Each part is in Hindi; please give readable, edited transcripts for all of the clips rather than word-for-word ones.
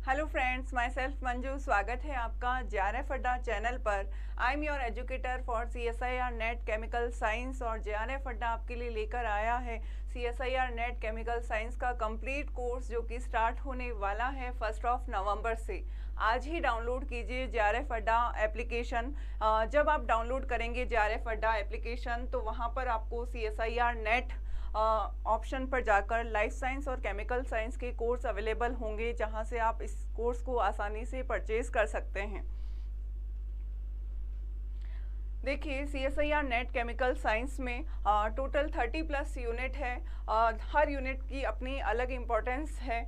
Hello friends, my self Manju. स्वागत है आपका JRF अड्डा चैनल पर। I am your educator for CSIR net chemical science और JRF अड्डा आपके लिए लेकर आया है CSIR नेट केमिकल साइंस का कंप्लीट कोर्स जो कि स्टार्ट होने वाला है 1 नवंबर से। आज ही डाउनलोड कीजिए JRF अड्डा एप्लीकेशन। जब आप डाउनलोड करेंगे JRF अड्डा एप्लीकेशन तो वहाँ पर आपको CSIR नेट ऑप्शन पर जाकर लाइफ साइंस और केमिकल साइंस के कोर्स अवेलेबल होंगे, जहां से आप इस कोर्स को आसानी से परचेज कर सकते हैं। देखिए, CSIR नेट केमिकल साइंस में टोटल 30+ यूनिट है। हर यूनिट की अपनी अलग इम्पोर्टेंस है।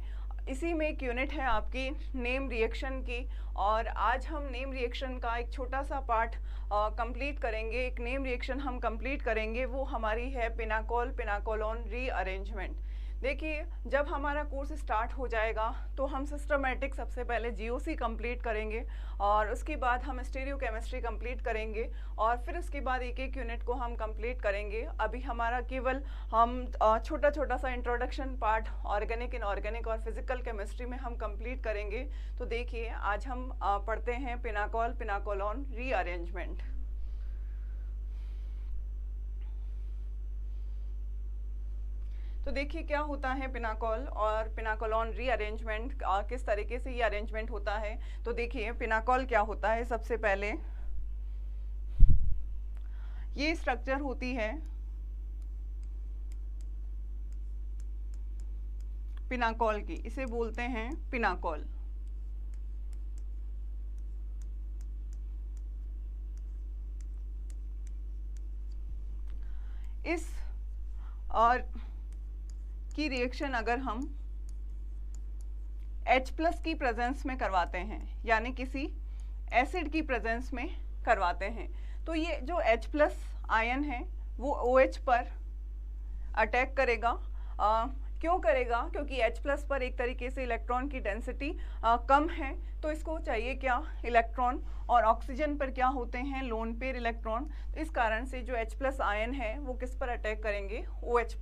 इसी में एक यूनिट है आपकी नेम रिएक्शन की, और आज हम नेम रिएक्शन का एक छोटा सा पार्ट कंप्लीट करेंगे। एक नेम रिएक्शन हम कंप्लीट करेंगे, वो हमारी है पिनाकोल पिनाकोलोन रीअरेंजमेंट। देखिए, जब हमारा कोर्स स्टार्ट हो जाएगा तो हम सिस्टमेटिक सबसे पहले GOC कंप्लीट करेंगे, और उसके बाद हम स्टीरियो केमिस्ट्री कंप्लीट करेंगे, और फिर उसके बाद एक एक यूनिट को हम कंप्लीट करेंगे। अभी हमारा केवल हम छोटा छोटा सा इंट्रोडक्शन पार्ट ऑर्गेनिक, इनऑर्गेनिक और फिजिकल केमिस्ट्री में हम कंप्लीट करेंगे। तो देखिए, आज हम पढ़ते हैं पिनाकोल पिनाकोलोन रीअरेंजमेंट। तो देखिए क्या होता है पिनाकोल और पिनाकोलोन रीअरेंजमेंट, किस तरीके से ये अरेंजमेंट होता है। तो देखिए, पिनाकोल क्या होता है। सबसे पहले ये स्ट्रक्चर होती है पिनाकोल की, इसे बोलते हैं पिनाकोल। इस और की रिएक्शन अगर हम H+ की प्रेजेंस में करवाते हैं, यानी किसी एसिड की प्रेजेंस में करवाते हैं, तो ये जो H+ आयन है वो OH पर अटैक करेगा। क्यों करेगा? क्योंकि H+ पर एक तरीके से इलेक्ट्रॉन की डेंसिटी कम है, तो इसको चाहिए क्या? इलेक्ट्रॉन। और ऑक्सीजन पर क्या होते हैं? Lone pair electron. इस कारण से जो H+ आयन है वो किस पर अटैक करेंगे? OH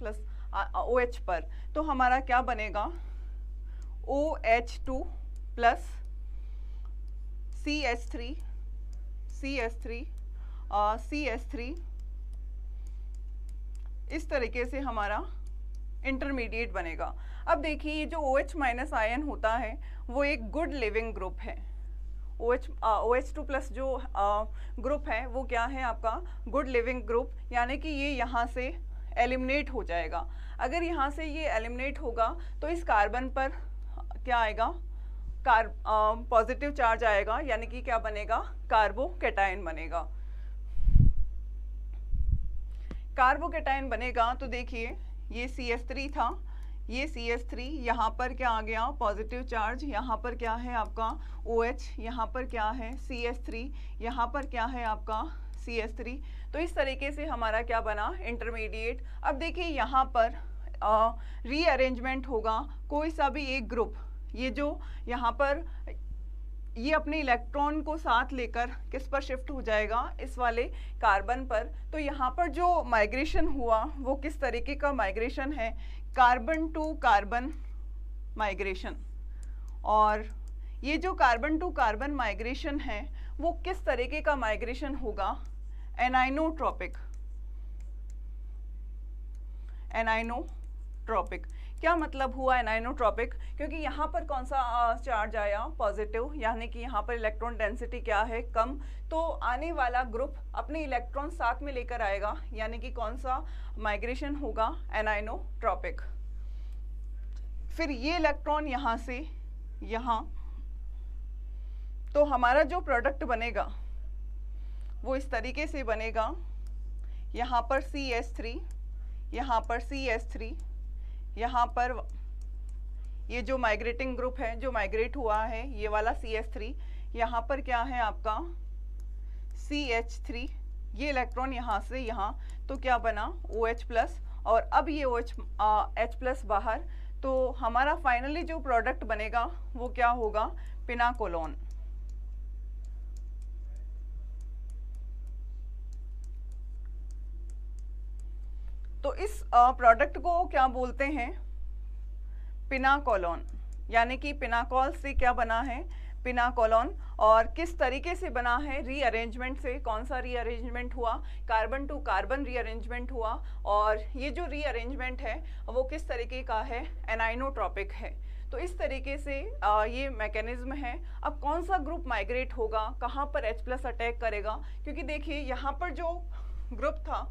पर। तो हमारा क्या बनेगा? OH2 प्लस CH3 CH3 इस तरीके से हमारा इंटरमीडिएट बनेगा। अब देखिए, ये जो OH- आयन होता है वो एक गुड लिविंग ग्रुप है। OH2 प्लस जो ग्रुप है वो क्या है? आपका गुड लिविंग ग्रुप, यानी कि ये यहाँ से एलिमिनेट हो जाएगा। अगर यहाँ से ये एलिमिनेट होगा तो इस कार्बन पर क्या आएगा? पॉजिटिव चार्ज आएगा, यानी कि क्या बनेगा? कार्बोकैटायन बनेगा। कार्बोकैटायन बनेगा तो देखिए, ये CH3 था, ये CH3, यहाँ पर क्या आ गया? Positive charge. यहाँ पर क्या है आपका? OH। यहाँ पर क्या है? CH3। यहाँ पर क्या है आपका? CH3। तो इस तरीके से हमारा क्या बना? इंटरमीडिएट। अब देखिए, यहाँ पर रीअरेंजमेंट होगा कोई सा भी एक ग्रुप। ये जो यहाँ पर ये अपने इलेक्ट्रॉन को साथ लेकर किस पर शिफ्ट हो जाएगा? इस वाले कार्बन पर। तो यहाँ पर जो माइग्रेशन हुआ वो किस तरीके का माइग्रेशन है? Carbon to carbon migration. और ये जो कार्बन टू कार्बन माइग्रेशन है वो किस तरीके का माइग्रेशन होगा? एनाइनोट्रॉपिक। एनाइनोट्रॉपिक क्या मतलब हुआ एनाइनोट्रॉपिक? क्योंकि यहाँ पर कौन सा चार्ज आया? पॉजिटिव, यानी कि यहाँ पर इलेक्ट्रॉन डेंसिटी क्या है? कम। तो आने वाला ग्रुप अपने इलेक्ट्रॉन साथ में लेकर आएगा, यानी कि कौन सा माइग्रेशन होगा? एनाइनोट्रॉपिक। फिर ये इलेक्ट्रॉन यहाँ से यहाँ, तो हमारा जो प्रोडक्ट बनेगा वो इस तरीके से बनेगा। यहाँ पर CH3, यहाँ पर CH3, यहाँ पर ये जो माइग्रेटिंग ग्रुप है, जो माइग्रेट हुआ है, ये वाला CH3, यहाँ पर क्या है आपका? CH3। ये इलेक्ट्रॉन यहाँ से यहाँ, तो क्या बना? OH+। और अब ये H+ बाहर, तो हमारा फाइनली जो प्रोडक्ट बनेगा वो क्या होगा? पिनाकोलोन। तो इस प्रोडक्ट को क्या बोलते हैं? पिनाकोलोन। यानी कि पिनाकोल से क्या बना है, पिनाकोलोन। और किस तरीके से बना है, रीअरेंजमेंट से। कौन सा रीअरेंजमेंट हुआ, कार्बन टू कार्बन रीअरेंजमेंट हुआ। और ये जो रीअरेंजमेंट है वो किस तरीके का है, एनाइनोट्रॉपिक है। तो इस तरीके से ये मैकेनिज्म है। अब कौन सा ग्रुप माइग्रेट होगा, कहाँ पर H+ अटैक करेगा, क्योंकि देखिए यहाँ पर जो ग्रुप था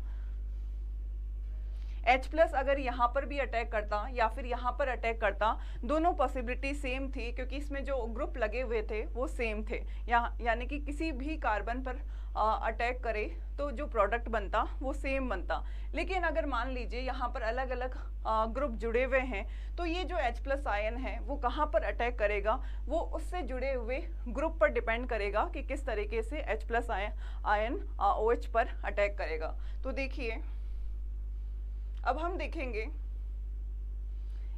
H+ अगर यहाँ पर भी अटैक करता या फिर यहाँ पर अटैक करता, दोनों पॉसिबिलिटी सेम थी, क्योंकि इसमें जो ग्रुप लगे हुए थे वो सेम थे। यानी कि किसी भी कार्बन पर अटैक करे तो जो प्रोडक्ट बनता वो सेम बनता। लेकिन अगर मान लीजिए यहाँ पर अलग अलग ग्रुप जुड़े हुए हैं, तो ये जो H+ आयन है वो कहाँ पर अटैक करेगा, वो उससे जुड़े हुए ग्रुप पर डिपेंड करेगा कि किस तरीके से H+ आयन OH पर अटैक करेगा। तो देखिए अब हम देखेंगे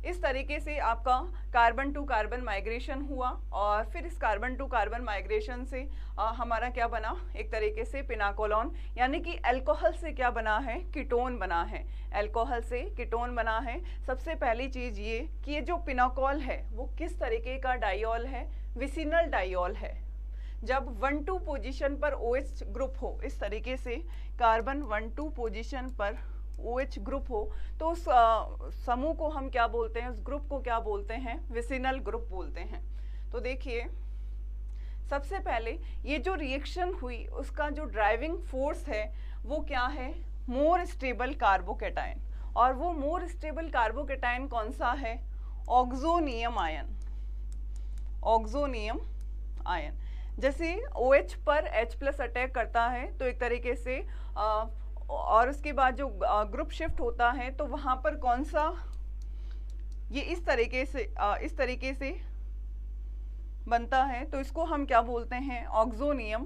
इस तरीके से आपका कार्बन टू कार्बन माइग्रेशन हुआ, और फिर इस कार्बन टू कार्बन माइग्रेशन से हमारा क्या बना, एक तरीके से पिनाकोलोन, यानी कि अल्कोहल से क्या बना है, कीटोन बना है। अल्कोहल से कीटोन बना है। सबसे पहली चीज ये कि ये जो पिनाकोल है वो किस तरीके का डाइऑल है, विसिनल डाइऑल है। जब 1,2 पोजीशन पर OH ग्रुप हो, इस तरीके से कार्बन 1,2 पोजीशन पर OH ग्रुप हो, तो उस समूह को हम क्या बोलते हैं, उस ग्रुप को क्या बोलते हैं, विसिनल ग्रुप बोलते हैं। तो देखिए सबसे पहले ये जो रिएक्शन हुई उसका जो ड्राइविंग फोर्स है वो क्या है, मोर स्टेबल कार्बोकेटाइन। और वो मोर स्टेबल कार्बोकेटाइन कौन सा है, ऑक्सोनियम आयन। ऑक्सोनियम आयन जैसे OH पर H+ अटैक करता है तो एक तरीके से और उसके बाद जो ग्रुप शिफ्ट होता है तो वहां पर कौन सा, ये इस तरीके से बनता है, तो इसको हम क्या बोलते हैं, ऑक्सोनियम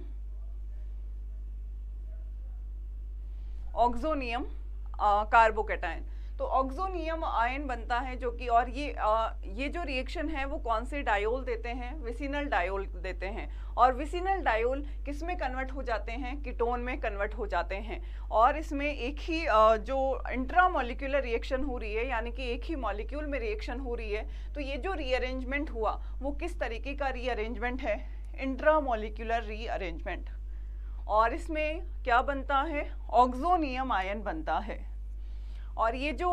कार्बोकेटाइन। तो ऑक्सोनियम आयन बनता है जो कि, और ये जो रिएक्शन है वो कौन से डायोल देते हैं, विसिनल डायोल देते हैं। और विसिनल डायोल किस में कन्वर्ट हो जाते हैं, कीटोन में कन्वर्ट हो जाते हैं। और इसमें एक ही जो इंट्रामोलिक्यूलर रिएक्शन हो रही है, यानी कि एक ही मॉलिक्यूल में रिएक्शन हो रही है। तो ये जो रीअरेंजमेंट हुआ वो किस तरीके का रीअरेंजमेंट है, इंट्रामोलिक्यूलर रीअरेंजमेंट। और इसमें क्या बनता है, ऑक्सोनियम आयन बनता है। और ये जो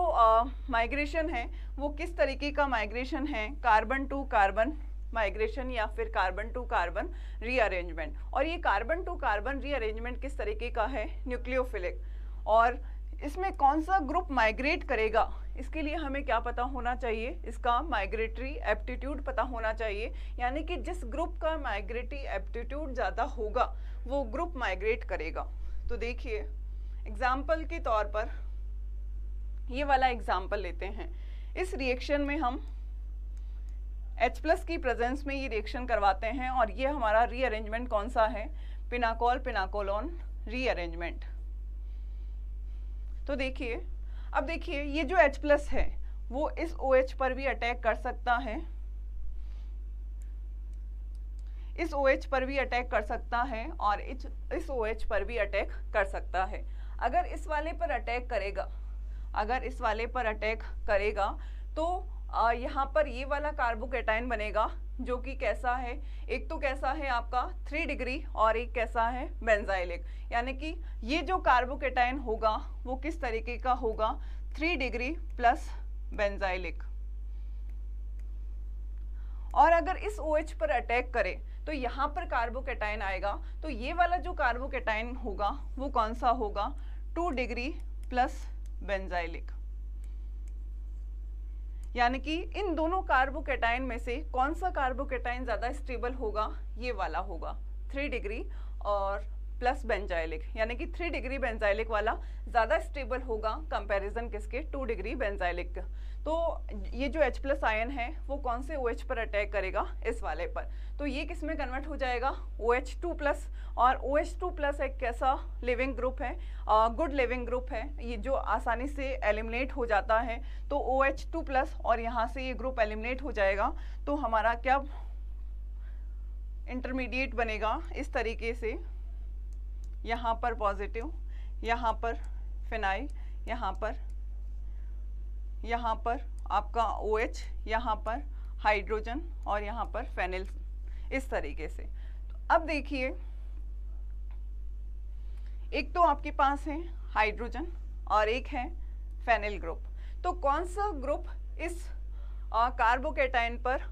माइग्रेशन है वो किस तरीके का माइग्रेशन है, कार्बन टू कार्बन माइग्रेशन या फिर कार्बन टू कार्बन रीअरेंजमेंट। और ये कार्बन टू कार्बन रीअरेंजमेंट किस तरीके का है, न्यूक्लियोफिलिक। और इसमें कौन सा ग्रुप माइग्रेट करेगा, इसके लिए हमें क्या पता होना चाहिए, इसका माइग्रेटरी एप्टीट्यूड पता होना चाहिए। यानी कि जिस ग्रुप का माइग्रेटरी एप्टीट्यूड ज़्यादा होगा वो ग्रुप माइग्रेट करेगा। तो देखिए एग्जाम्पल के तौर पर ये वाला एग्जाम्पल लेते हैं। इस रिएक्शन में हम H+ की प्रेजेंस में ये रिएक्शन करवाते हैं, और ये हमारा रीअरेंजमेंट कौन सा है, पिनाकोल पिनाकोलोन रीअरेंजमेंट। तो देखिए अब देखिए ये जो H+ है वो इस OH पर भी अटैक कर सकता है, इस OH पर भी अटैक कर सकता है, और इस OH पर भी अटैक कर सकता है। अगर इस वाले पर अटैक करेगा, अगर इस वाले पर अटैक करेगा तो यहाँ पर ये वाला कार्बोकेटाइन बनेगा जो कि कैसा है, एक तो कैसा है आपका 3 डिग्री और एक कैसा है बेंजाइलिक। यानी कि ये जो कार्बोकेटाइन होगा वो किस तरीके का होगा, 3 डिग्री प्लस बेंजाइलिक। और अगर इस OH पर अटैक करे तो यहाँ पर कार्बोकेटाइन आएगा, तो ये वाला जो कार्बोकेटाइन होगा वो कौन सा होगा, 2 डिग्री प्लस बेंजाइलिक। यानी कि इन दोनों कार्बोकेटाइन में से कौन सा कार्बोकेटाइन ज्यादा स्टेबल होगा, ये वाला होगा 3 डिग्री और प्लस बेंजाइलिक। यानी कि 3 डिग्री बेंजाइलिक वाला ज्यादा स्टेबल होगा कंपैरिजन किसके, 2 डिग्री बेंजाइलिक। तो ये जो H+ आयन है वो कौन से OH पर अटैक करेगा, इस वाले पर। तो ये किस में कन्वर्ट हो जाएगा, OH2+। और OH2+ एक कैसा लिविंग ग्रुप है, गुड लिविंग ग्रुप है, ये जो आसानी से एलिमिनेट हो जाता है। तो OH2+ और यहाँ से ये ग्रुप एलिमिनेट हो जाएगा, तो हमारा क्या इंटरमीडिएट बनेगा इस तरीके से, यहाँ पर पॉजिटिव, यहाँ पर फिनाइल, यहाँ पर आपका OH, यहाँ पर हाइड्रोजन और यहाँ पर फेनिल, इस तरीके से। तो अब देखिए, एक तो आपके पास है हाइड्रोजन और एक है फेनिल ग्रुप। तो कौन सा ग्रुप इस कार्बोकेटाइन पर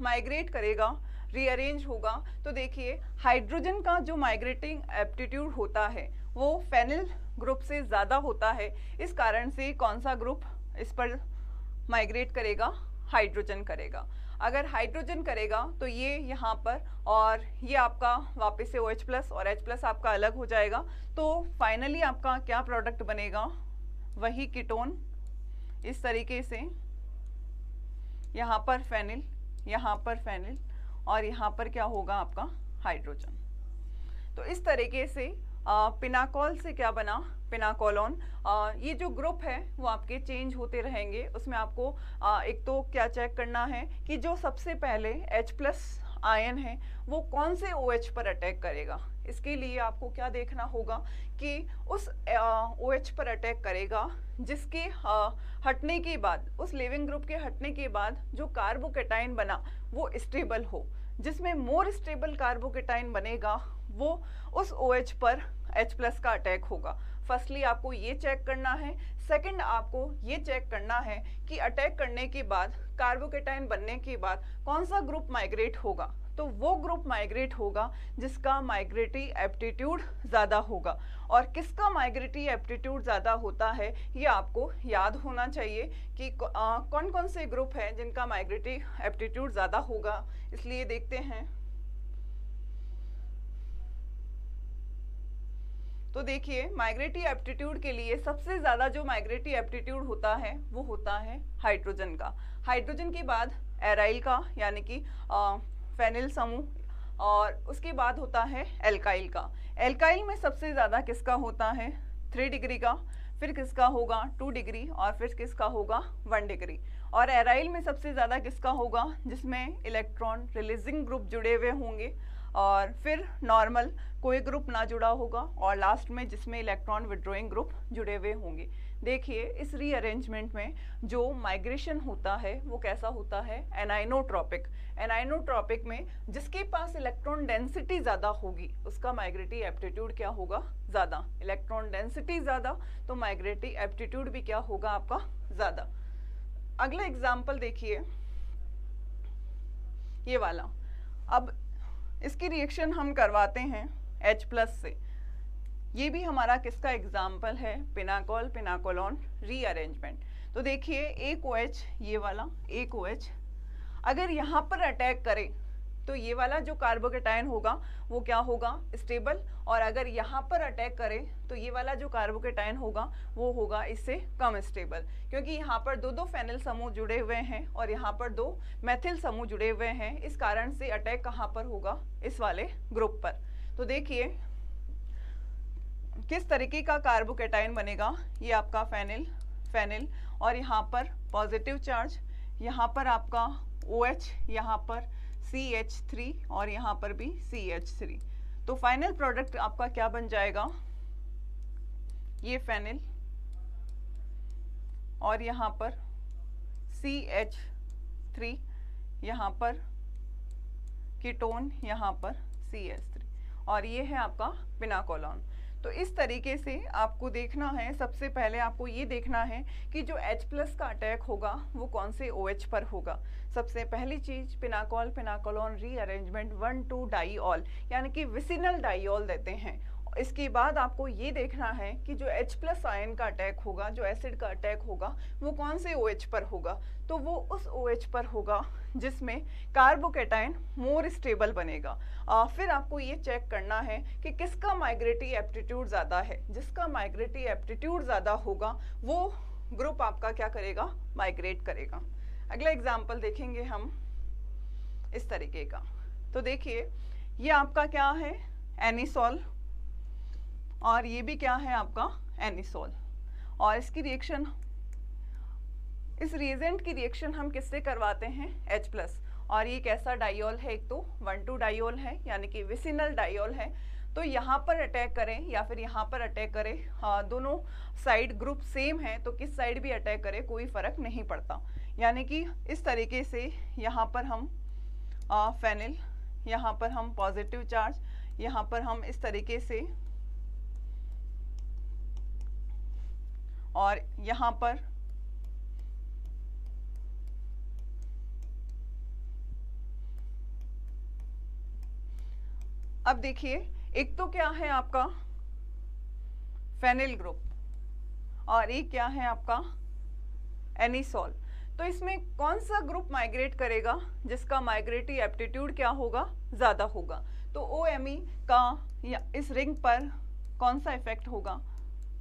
माइग्रेट करेगा, रीअरेंज होगा? तो देखिए, हाइड्रोजन का जो माइग्रेटिंग एप्टीट्यूड होता है वो फेनिल ग्रुप से ज़्यादा होता है। इस कारण से कौन सा ग्रुप इस पर माइग्रेट करेगा? हाइड्रोजन करेगा। अगर हाइड्रोजन करेगा तो ये यहाँ पर, और ये आपका वापस से OH+ और H+ आपका अलग हो जाएगा। तो फाइनली आपका क्या प्रोडक्ट बनेगा? वही कीटोन, इस तरीके से, यहाँ पर फेनिल, यहाँ पर फेनिल और यहाँ पर क्या होगा आपका? हाइड्रोजन। तो इस तरीके से पिनाकोल से क्या बना? पिनाकोलोन। ये जो ग्रुप है वो आपके चेंज होते रहेंगे। उसमें आपको एक तो क्या चेक करना है कि जो सबसे पहले H+ आयन है वो कौन से OH पर अटैक करेगा। इसके लिए आपको क्या देखना होगा कि उस OH पर अटैक करेगा जिसके हटने के बाद, उस लिविंग ग्रुप के हटने के बाद जो कार्बोकेटाइन बना वो स्टेबल हो। जिसमें मोर स्टेबल कार्बोकेटाइन बनेगा वो उस OH पर H+ का अटैक होगा। फर्स्टली आपको ये चेक करना है। सेकंड, आपको ये चेक करना है कि अटैक करने के बाद, कार्बोकेटाइन बनने के बाद कौन सा ग्रुप माइग्रेट होगा। तो वो ग्रुप माइग्रेट होगा जिसका माइग्रेटरी एप्टीट्यूड ज़्यादा होगा। और किसका माइग्रेटरी एप्टीट्यूड ज़्यादा होता है ये आपको याद होना चाहिए कि कौन कौन से ग्रुप हैं जिनका माइग्रेटरी एप्टीट्यूड ज़्यादा होगा। इसलिए देखते हैं। तो देखिए, माइग्रेटरी एप्टीट्यूड के लिए सबसे ज़्यादा जो माइग्रेटरी एप्टीट्यूड होता है वो होता है हाइड्रोजन का। हाइड्रोजन के बाद एराइल का, यानी कि फेनिल समूह, और उसके बाद होता है एल्काइल का। एल्काइल में सबसे ज़्यादा किसका होता है? 3 डिग्री का, फिर किसका होगा? 2 डिग्री, और फिर किसका होगा? 1 डिग्री। और एराइल में सबसे ज़्यादा किसका होगा? जिसमें इलेक्ट्रॉन रिलीजिंग ग्रुप जुड़े हुए होंगे, और फिर नॉर्मल कोई ग्रुप ना जुड़ा होगा, और लास्ट में जिसमें इलेक्ट्रॉन विड्रॉइंग ग्रुप जुड़े हुए होंगे। देखिए, इस रीअरेंजमेंट में जो माइग्रेशन होता है वो कैसा होता है? एनाइनोट्रॉपिक। एनाइनोट्रॉपिक में जिसके पास इलेक्ट्रॉन डेंसिटी ज़्यादा होगी उसका माइग्रेटरी एप्टीट्यूड क्या होगा? ज़्यादा। इलेक्ट्रॉन डेंसिटी ज़्यादा तो माइग्रेटरी एप्टीट्यूड भी क्या होगा आपका? ज़्यादा। अगला एग्जाम्पल देखिए, ये वाला। अब इसकी रिएक्शन हम करवाते हैं H+ से। ये भी हमारा किसका एग्जाम्पल है? Pinacol, pinacolone rearrangement. तो देखिए, एक OH, ये वाला एक OH अगर यहाँ पर अटैक करे तो ये वाला जो कार्बोकेटाइन होगा वो क्या होगा? स्टेबल। और अगर यहाँ पर अटैक करे तो ये वाला जो कार्बोकेटाइन होगा वो होगा इससे कम स्टेबल, क्योंकि यहाँ पर दो फेनिल समूह जुड़े हुए हैं और यहाँ पर 2 मेथिल समूह जुड़े हुए हैं। इस कारण से अटैक कहाँ पर होगा? इस वाले ग्रुप पर। तो देखिए किस तरीके का कार्बोकेटाइन बनेगा। ये आपका फेनिल, फेनिल, और यहाँ पर पॉजिटिव चार्ज, यहाँ पर आपका OH, यहाँ पर CH3 और यहाँ पर भी CH3। तो फाइनल प्रोडक्ट आपका क्या बन जाएगा? ये फेनिल और यहाँ पर CH3, यहाँ पर कीटोन, यहाँ पर CH3, और ये है आपका पिनाकोलोन। तो इस तरीके से आपको देखना है। सबसे पहले आपको ये देखना है कि जो H+ का अटैक होगा वो कौन से OH पर होगा। सबसे पहली चीज, पिनाकोल, पिनाकोलोन रीअरेंजमेंट 1,2 डाइऑल, यानी कि विसिनल डाइऑल देते हैं। इसके बाद आपको ये देखना है कि जो H+ आयन का अटैक होगा, जो एसिड का अटैक होगा, वो कौन से OH पर होगा। तो वो उस OH पर होगा जिसमें कार्बोकेटाइन मोर स्टेबल बनेगा। फिर आपको ये चेक करना है कि किसका माइग्रेटरी एप्टीट्यूड ज़्यादा है। जिसका माइग्रेटरी एप्टीट्यूड ज़्यादा होगा वो ग्रुप आपका क्या करेगा? माइग्रेट करेगा। अगला एग्जाम्पल देखेंगे हम इस तरीके का। तो देखिए, ये आपका क्या है? एनिसोल, और ये भी क्या है आपका? एनिसोल। और इसकी रिएक्शन, इस रिएजेंट की रिएक्शन हम किससे करवाते हैं? H+। और ये कैसा डाइऑल है? एक तो 1,2 डाइऑल है, यानी कि विसिनल डाइऑल है। तो यहाँ पर अटैक करें या फिर यहाँ पर अटैक करें, दोनों साइड ग्रुप सेम है, तो किस साइड भी अटैक करे कोई फर्क नहीं पड़ता। यानी कि इस तरीके से यहाँ पर हम फेनिल, यहाँ पर हम पॉजिटिव चार्ज, यहाँ पर हम इस तरीके से, और यहाँ पर अब देखिए, एक तो क्या है आपका फेनिल ग्रुप और एक क्या है आपका एनिसोल। तो इसमें कौन सा ग्रुप माइग्रेट करेगा जिसका माइग्रेटरी एप्टीट्यूड क्या होगा, ज़्यादा होगा। तो OMe का या इस रिंग पर कौन सा इफेक्ट होगा,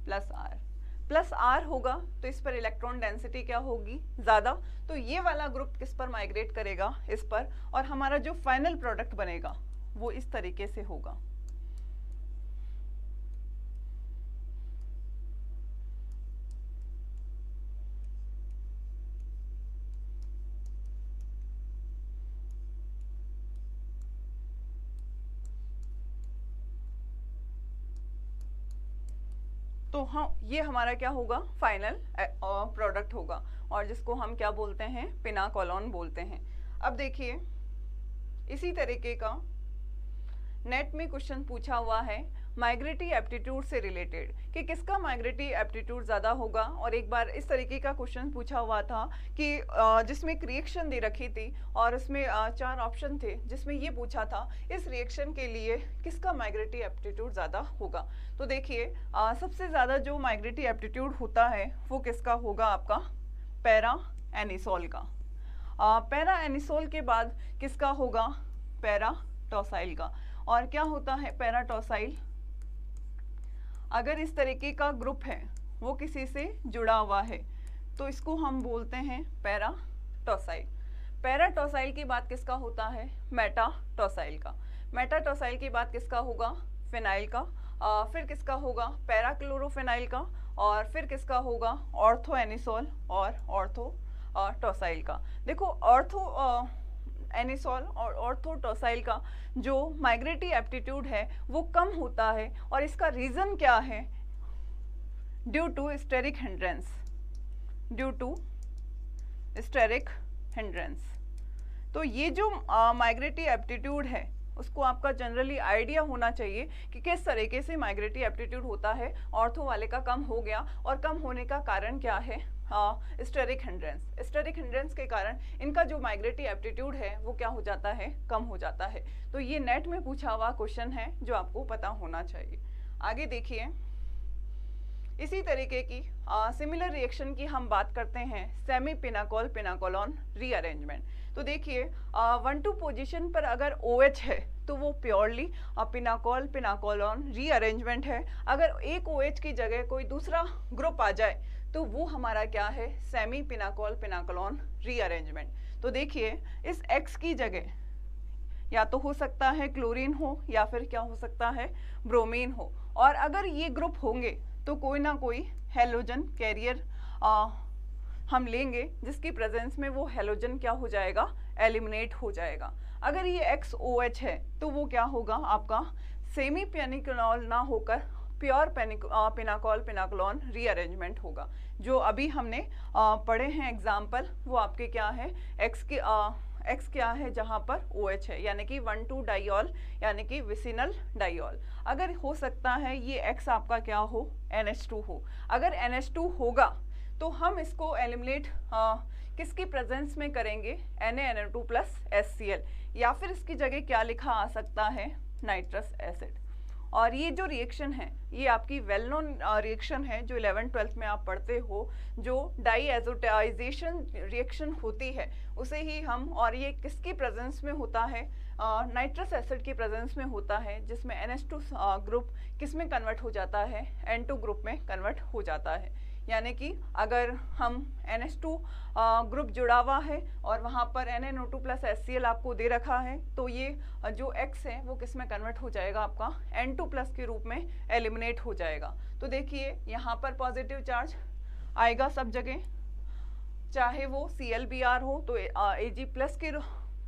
प्लस आर होगा, तो इस पर इलेक्ट्रॉन डेंसिटी क्या होगी, ज़्यादा। तो ये वाला ग्रुप किस पर माइग्रेट करेगा, इस पर, और हमारा जो फाइनल प्रोडक्ट बनेगा वो इस तरीके से होगा। तो हाँ, ये हमारा क्या होगा, फाइनल प्रोडक्ट होगा, और जिसको हम क्या बोलते हैं, पिनाकोलोन बोलते हैं। अब देखिए, इसी तरीके का नेट में क्वेश्चन पूछा हुआ है माइग्रेटरी एप्टीट्यूड से रिलेटेड, कि किसका माइग्रेटरी एप्टीट्यूड ज़्यादा होगा। और एक बार इस तरीके का क्वेश्चन पूछा हुआ था कि जिसमें एक रिएक्शन दे रखी थी और उसमें 4 ऑप्शन थे, जिसमें ये पूछा था इस रिएक्शन के लिए किसका माइग्रेटरी एप्टीट्यूड ज़्यादा होगा। तो देखिए, सबसे ज़्यादा जो माइग्रेटरी एप्टीट्यूड होता है वो किसका होगा, आपका पैरा एनिसोल का। पैरा एनिसोल के बाद किसका होगा, पैरा टॉसाइल का। और क्या होता है पैरा टॉसाइल, अगर इस तरीके का ग्रुप है वो किसी से जुड़ा हुआ है तो इसको हम बोलते हैं पैरा टॉसाइल। पैरा टॉसाइल की बात किसका होता है, मेटा टॉसाइल का। मेटा टॉसाइल की बात किसका होगा, फिनाइल का। फिर किसका होगा, पैरा क्लोरोफिनाइल का। और फिर किसका होगा, ऑर्थो एनिसोल और ऑर्थो टॉसाइल का। देखो, ऑर्थो एनिसोल और ऑर्थोटॉसाइल का जो माइग्रेटरी एप्टीट्यूड है वो कम होता है, और इसका रीज़न क्या है, due to steric hindrance, due to steric hindrance. तो ये जो माइग्रेटरी एप्टीट्यूड है उसको आपका जनरली आइडिया होना चाहिए कि किस तरीके से माइग्रेटरी एप्टीट्यूड होता है। ऑर्थो वाले का कम हो गया, और कम होने का कारण क्या है, स्टेरिक हिंड्रेंस। स्टेरिक हिंड्रेंस के कारण इनका जो माइग्रेटरी एप्टीट्यूड है वो क्या हो जाता है, कम हो जाता है। तो ये नेट में पूछा हुआ क्वेश्चन है जो आपको पता होना चाहिए। आगे देखिए, इसी तरीके की सिमिलर रिएक्शन की हम बात करते हैं, सेमी पिनाकोल पिनाकोलोन रीअरेंजमेंट। तो देखिए, 1-2 पोजीशन पर अगर OH है तो वो प्योरली पिनाकोल पिनाकोलोन रीअरेंजमेंट है। अगर एक OH की जगह कोई दूसरा ग्रुप आ जाए तो वो हमारा क्या है, सेमी पिनाकोल पिनाकोलोन रीअरेंजमेंट। तो देखिए, इस X की जगह या तो हो सकता है क्लोरीन हो या फिर क्या हो सकता है, ब्रोमीन हो। और अगर ये ग्रुप होंगे तो कोई ना कोई हेलोजन कैरियर हम लेंगे, जिसकी प्रेजेंस में वो हेलोजन क्या हो जाएगा, एलिमिनेट हो जाएगा। अगर ये XOH है तो वो क्या होगा, आपका सेमी पिनाकोल ना होकर प्योर पिनाकोल पिनाकोलोन रीअरेंजमेंट होगा। जो अभी हमने पढ़े हैं एग्जाम्पल, वो आपके क्या है, X क्या है जहाँ पर OH है, यानी कि 1,2 डाइऑल, यानी कि विसिनल डाइऑल। अगर हो सकता है ये X आपका क्या हो, NH2 हो। अगर NH2 होगा तो हम इसको एलिमिनेट किसकी प्रेजेंस में करेंगे, NaNO2 प्लस HCl, या फिर इसकी जगह क्या लिखा आ सकता है, नाइट्रस एसिड। और ये जो रिएक्शन है ये आपकी वेल नोन रिएक्शन है, जो 11th-12th में आप पढ़ते हो, जो डाईएजोटाइजेशन रिएक्शन होती है उसे ही हम, और ये किसकी प्रेजेंस में होता है, नाइट्रस एसिड की प्रेजेंस में होता है, जिसमें NH2 ग्रुप किस में कन्वर्ट हो जाता है, N2 ग्रुप में कन्वर्ट हो जाता है। यानी कि अगर हम NH2 ग्रुप जुड़ा हुआ है और वहाँ पर NaNO2 प्लस HCl आपको दे रखा है, तो ये जो X है वो किस में कन्वर्ट हो जाएगा, आपका N2 प्लस के रूप में एलिमिनेट हो जाएगा। तो देखिए, यहाँ पर पॉजिटिव चार्ज आएगा सब जगह, चाहे वो ClBr हो तो Ag प्लस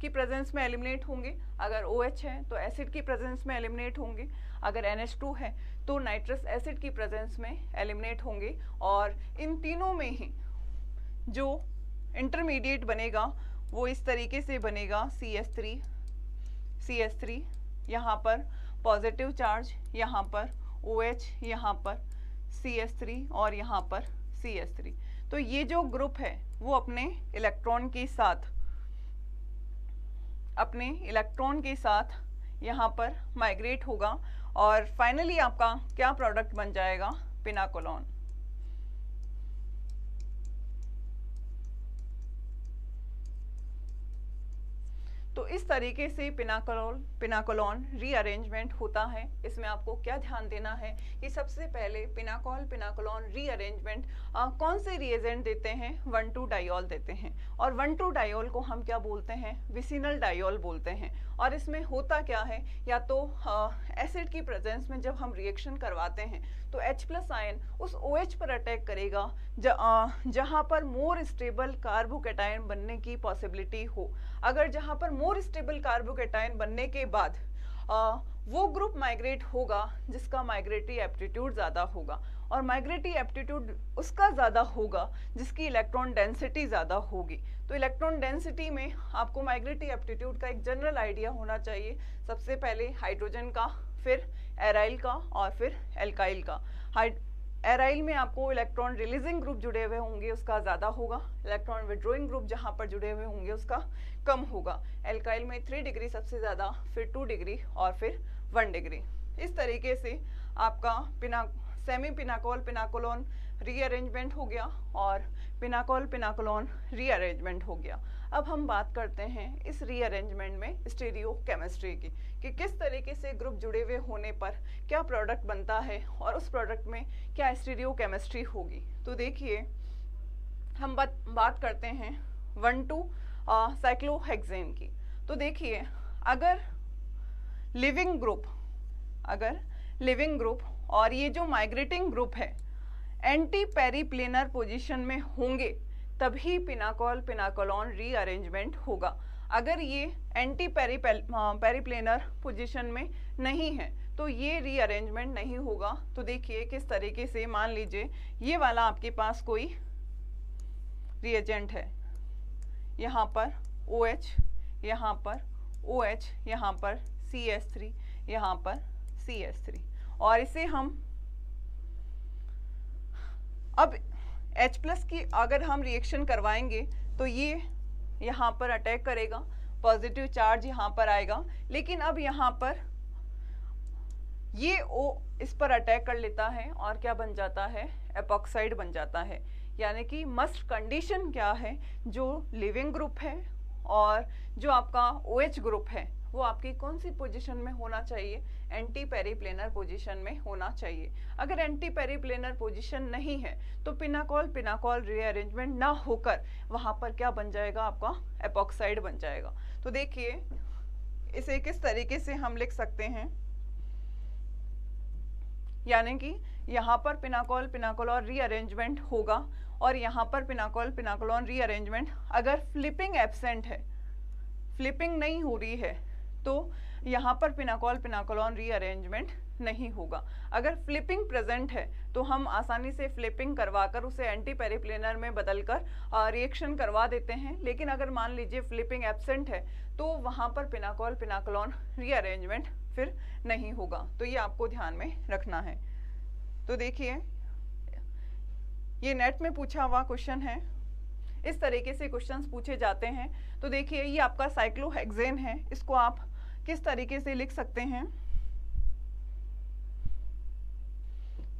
की प्रेजेंस में एलिमिनेट होंगे, अगर OH है तो एसिड की प्रेजेंस में एलिमिनेट होंगे, अगर NH2 है तो नाइट्रस एसिड की प्रेजेंस में एलिमिनेट होंगे। और इन तीनों में ही जो इंटरमीडिएट बनेगा वो इस तरीके से बनेगा CH3, यहाँ पर पॉजिटिव चार्ज, यहाँ पर OH, यहाँ पर CH3 और यहाँ पर CH3। तो ये जो ग्रुप है वो अपने इलेक्ट्रॉन के साथ यहाँ पर माइग्रेट होगा और फाइनली आपका क्या प्रोडक्ट बन जाएगा, पिनाकोलोन। तो इस तरीके से पिनाकोलोन रीअरेंजमेंट होता है। इसमें आपको क्या ध्यान देना है कि सबसे पहले पिनाकोलोन रीअरेंजमेंट कौन से रिएजेंट देते हैं, 1,2 डाइऑल देते हैं और 1,2 डाइऑल को हम क्या बोलते हैं, विसिनल डाइऑल बोलते हैं। और इसमें होता क्या है, या तो एसिड की प्रेजेंस में जब हम रिएक्शन करवाते हैं तो H+ आयन उस OH पर अटैक करेगा जहाँ पर मोर स्टेबल कार्बोकैटायन बनने की पॉसिबिलिटी हो। अगर जहाँ पर मोर स्टेबल कार्बोकैटायन बनने के बाद वो ग्रुप माइग्रेट होगा जिसका माइग्रेटरी एप्टीट्यूड ज़्यादा होगा, और माइग्रेटरी एप्टीट्यूड उसका ज़्यादा होगा जिसकी इलेक्ट्रॉन डेंसिटी ज़्यादा होगी। तो इलेक्ट्रॉन डेंसिटी में आपको माइग्रेटरी एप्टीट्यूड का एक जनरल आइडिया होना चाहिए। सबसे पहले हाइड्रोजन का, फिर एराइल का और फिर एल्काइल का। एराइल में आपको इलेक्ट्रॉन रिलीजिंग ग्रुप जुड़े हुए होंगे उसका ज़्यादा होगा, इलेक्ट्रॉन विड्रॉइंग ग्रुप जहाँ पर जुड़े हुए होंगे उसका कम होगा। एल्काइल में 3 डिग्री सबसे ज़्यादा, फिर 2 डिग्री और फिर 1 डिग्री। इस तरीके से आपका सेमी पिनाकोलोन रीअरेंजमेंट हो गया और पिनाकोलोन रीअरेंजमेंट हो गया। अब हम बात करते हैं इस रीअरेंजमेंट में स्टीरियोकेमिस्ट्री की, कि किस तरीके से ग्रुप जुड़े हुए होने पर क्या प्रोडक्ट बनता है और उस प्रोडक्ट में क्या स्टीरियोकेमिस्ट्री होगी। तो देखिए, हम बात करते हैं 1,2 साइक्लोहेक्सेन की। तो देखिए, अगर लिविंग ग्रुप और ये जो माइग्रेटिंग ग्रुप है एंटी पेरीप्लेनर पोजीशन में होंगे तभी पिनाकोलोन रीअरेंजमेंट होगा। अगर ये एंटी पेरीप्लेनर पोजीशन में नहीं है तो ये रीअरेंजमेंट नहीं होगा। तो देखिए किस तरीके से, मान लीजिए ये वाला आपके पास कोई रिएजेंट है, यहाँ पर OH, यहाँ पर OH, यहाँ पर CH3, यहाँ पर CH3, और इसे हम अब H+ की अगर हम रिएक्शन करवाएंगे तो ये यहाँ पर अटैक करेगा, पॉजिटिव चार्ज यहाँ पर आएगा, लेकिन अब यहाँ पर ये O इस पर अटैक कर लेता है और क्या बन जाता है, एपॉक्साइड बन जाता है। यानी कि मस्ट कंडीशन क्या है, जो लिविंग ग्रुप है और जो आपका OH ग्रुप है वो आपकी कौन सी पोजीशन में होना चाहिए, एंटी पेरीप्लेनर पोजीशन में होना चाहिए। अगर एंटी पेरीप्लेनर पोजीशन नहीं है तो पिनाकोल रीअरेंजमेंट ना होकर वहाँ पर क्या बन जाएगा, आपका एपॉक्साइड बन जाएगा। तो देखिए इसे किस तरीके से हम लिख सकते हैं, यानी कि यहाँ पर पिनाकोलोन रीअरेंजमेंट होगा और यहाँ पर पिनाकोलोन रीअरेंजमेंट अगर फ्लिपिंग एब्सेंट है, फ्लिपिंग नहीं हो रही है, तो यहाँ पर पिनाकोलोन रीअरेंजमेंट नहीं होगा। अगर फ्लिपिंग प्रेजेंट है तो हम आसानी से फ्लिपिंग करवाकर उसे एंटी पेरीप्लेनर में बदलकर रिएक्शन करवा देते हैं। लेकिन अगर मान लीजिए फ्लिपिंग एब्सेंट है तो वहाँ पर पिनाकोलोन रीअरेंजमेंट फिर नहीं होगा। तो ये आपको ध्यान में रखना है। तो देखिए, ये नेट में पूछा हुआ क्वेश्चन है, इस तरीके से क्वेश्चंस पूछे जाते हैं। तो देखिए, ये आपका साइक्लोहेक्सेन है, इसको आप किस तरीके से लिख सकते हैं,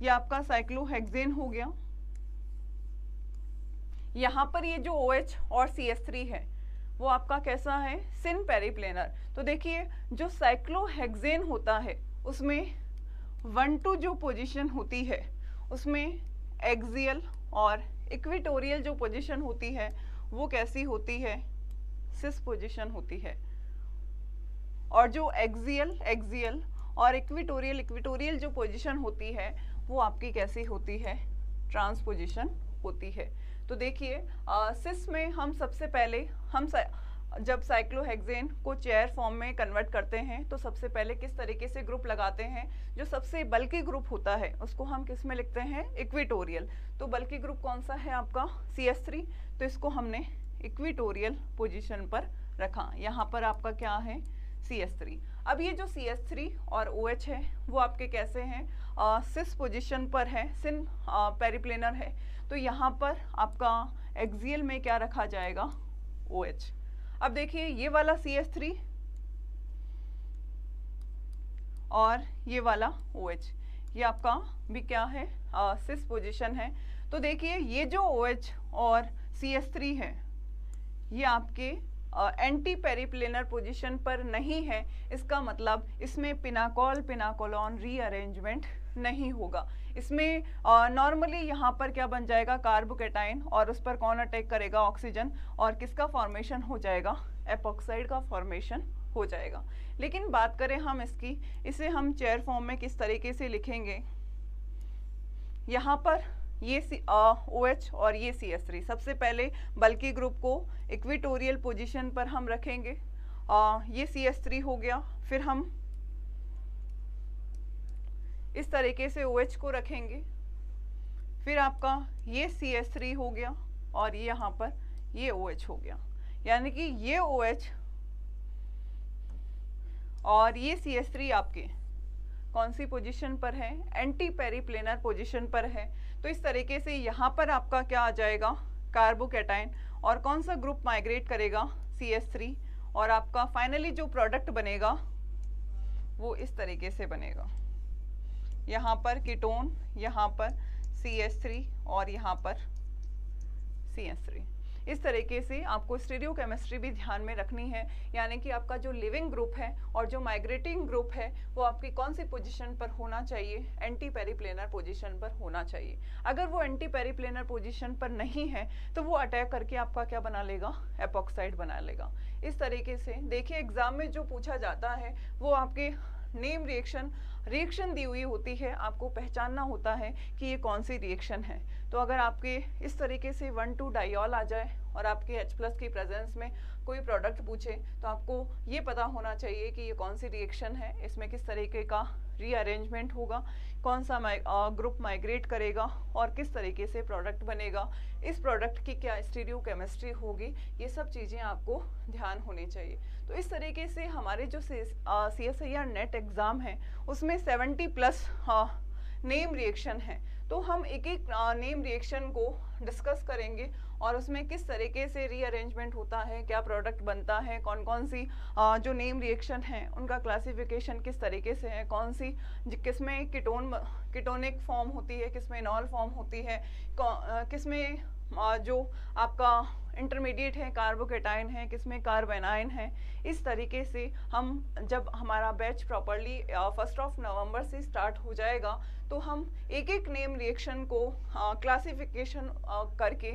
ये आपका साइक्लोहेक्सेन हो गया। यहाँ पर ये जो OH और CH3 है वो आपका कैसा है, सिन पेरीप्लेनर। तो देखिए, जो साइक्लोहेक्सेन होता है उसमें 1,2 जो पोजीशन होती है उसमें एक्सियल और इक्वेटोरियल जो पोजीशन होती है वो कैसी होती है, सिस पोजीशन होती है। और जो एक्सियल और इक्वेटोरियल जो पोजीशन होती है वो आपकी कैसी होती है, ट्रांस पोजीशन होती है। तो देखिए, सिस में हम सबसे पहले जब साइक्लोहेक्सेन को चेयर फॉर्म में कन्वर्ट करते हैं तो सबसे पहले किस तरीके से ग्रुप लगाते हैं, जो सबसे बल्कि ग्रुप होता है उसको हम किस में लिखते हैं, इक्वेटोरियल। तो बल्कि ग्रुप कौन सा है आपका, CH3, तो इसको हमने इक्विटोरियल पोजीशन पर रखा। यहाँ पर आपका क्या है, CH3। अब ये जो CH3 और OH है वो आपके कैसे हैं, सिस पोजीशन पर है, सिन पेरिप्लेनर है। तो यहाँ पर आपका एक्सियल में क्या रखा जाएगा, OH। अब देखिए ये वाला CH3 और ये वाला OH, ये आपका भी क्या है, सिस पोजीशन है। तो देखिए ये जो OH और CH3 है ये आपके एंटी पेरिप्लेनर पोजीशन पर नहीं है। इसका मतलब इसमें पिनाकोल पिनाकोलॉन रीअरेंजमेंट नहीं होगा। इसमें नॉर्मली यहाँ पर क्या बन जाएगा, कार्बोकेटाइन, और उस पर कौन अटैक करेगा, ऑक्सीजन, और किसका फॉर्मेशन हो जाएगा, एपॉक्साइड का फॉर्मेशन हो जाएगा। लेकिन बात करें हम इसकी, इसे हम चेयर फॉर्म में किस तरीके से लिखेंगे, यहाँ पर ये OH और ये CH3, सबसे पहले बल्कि ग्रुप को इक्विटोरियल पोजीशन पर हम रखेंगे। ये CH3 हो गया, फिर हम इस तरीके से OH को रखेंगे, फिर आपका ये CH3 हो गया और ये यहाँ पर ये OH हो गया। यानी कि ये OH और ये CH3 आपके कौन सी पोजीशन पर है, एंटी पेरिप्लेनर पोजीशन पर है। तो इस तरीके से यहाँ पर आपका क्या आ जाएगा, कार्बोकेटाइन, और कौन सा ग्रुप माइग्रेट करेगा, CH3, और आपका फाइनली जो प्रोडक्ट बनेगा वो इस तरीके से बनेगा। यहाँ पर कीटोन, यहाँ पर CH3 और यहाँ पर CH3। इस तरीके से आपको स्टीरियोकेमिस्ट्री भी ध्यान में रखनी है, यानी कि आपका जो लिविंग ग्रुप है और जो माइग्रेटिंग ग्रुप है वो आपकी कौन सी पोजीशन पर होना चाहिए, एंटी पेरिप्लेनर पोजीशन पर होना चाहिए। अगर वो एंटी पेरिप्लेनर पोजीशन पर नहीं है तो वो अटैक करके आपका क्या बना लेगा, एपॉक्साइड बना लेगा। इस तरीके से देखिए एग्जाम में जो पूछा जाता है वो आपके नेम रिएक्शन दी हुई होती है, आपको पहचानना होता है कि ये कौन सी रिएक्शन है। तो अगर आपके इस तरीके से 1,2 डाइऑल आ जाए और आपके H+ की प्रेजेंस में कोई प्रोडक्ट पूछे तो आपको ये पता होना चाहिए कि ये कौन सी रिएक्शन है, इसमें किस तरीके का रीअरेंजमेंट होगा, कौन सा ग्रुप माइग्रेट करेगा और किस तरीके से प्रोडक्ट बनेगा, इस प्रोडक्ट की क्या स्टीरियोकेमिस्ट्री होगी, ये सब चीज़ें आपको ध्यान होनी चाहिए। तो इस तरीके से हमारे जो CSIR नेट एग्ज़ाम है उसमें 70+ नेम रिएक्शन है। तो हम एक एक नेम रिएक्शन को डिस्कस करेंगे और उसमें किस तरीके से रीअरेंजमेंट होता है, क्या प्रोडक्ट बनता है, कौन कौन सी जो नेम रिएक्शन है उनका क्लासिफिकेशन किस तरीके से है, कौन सी किसमें कीटोनिक फॉर्म होती है, किसमें इनॉल फॉर्म होती है, किसमें जो आपका इंटरमीडिएट है कार्बोकेटाइन है, किसमें कार्बेनाइन है। इस तरीके से हम जब हमारा बैच प्रॉपरली 1 नवंबर से स्टार्ट हो जाएगा तो हम एक एक नेम रिएक्शन को क्लासिफिकेशन करके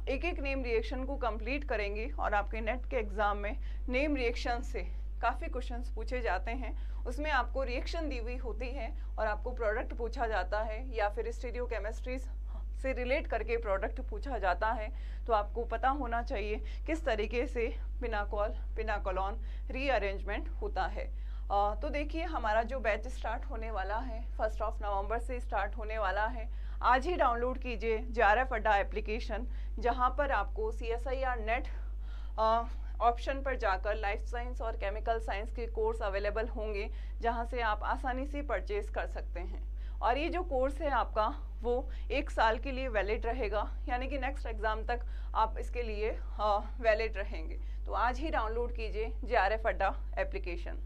एक एक नेम रिएक्शन को कंप्लीट करेंगे और आपके नेट के एग्ज़ाम में नेम रिएक्शन से काफ़ी क्वेश्चंस पूछे जाते हैं। उसमें आपको रिएक्शन दी हुई होती है और आपको प्रोडक्ट पूछा जाता है या फिर स्टीरियोकेमिस्ट्री से रिलेट करके प्रोडक्ट पूछा जाता है। तो आपको पता होना चाहिए किस तरीके से पिनाकोल पिनाकोलॉन रीअरेंजमेंट होता है। तो देखिए हमारा जो बैच स्टार्ट होने वाला है 1 नवंबर से स्टार्ट होने वाला है। आज ही डाउनलोड कीजिए JRF अड्डा एप्लीकेशन, जहां पर आपको CSIR नेट ऑप्शन पर जाकर लाइफ साइंस और केमिकल साइंस के कोर्स अवेलेबल होंगे, जहां से आप आसानी से परचेज कर सकते हैं। और ये जो कोर्स है आपका वो 1 साल के लिए वैलिड रहेगा, यानी कि नेक्स्ट एग्ज़ाम तक आप इसके लिए वैलिड रहेंगे। तो आज ही डाउनलोड कीजिए JRF अड्डा एप्लीकेशन।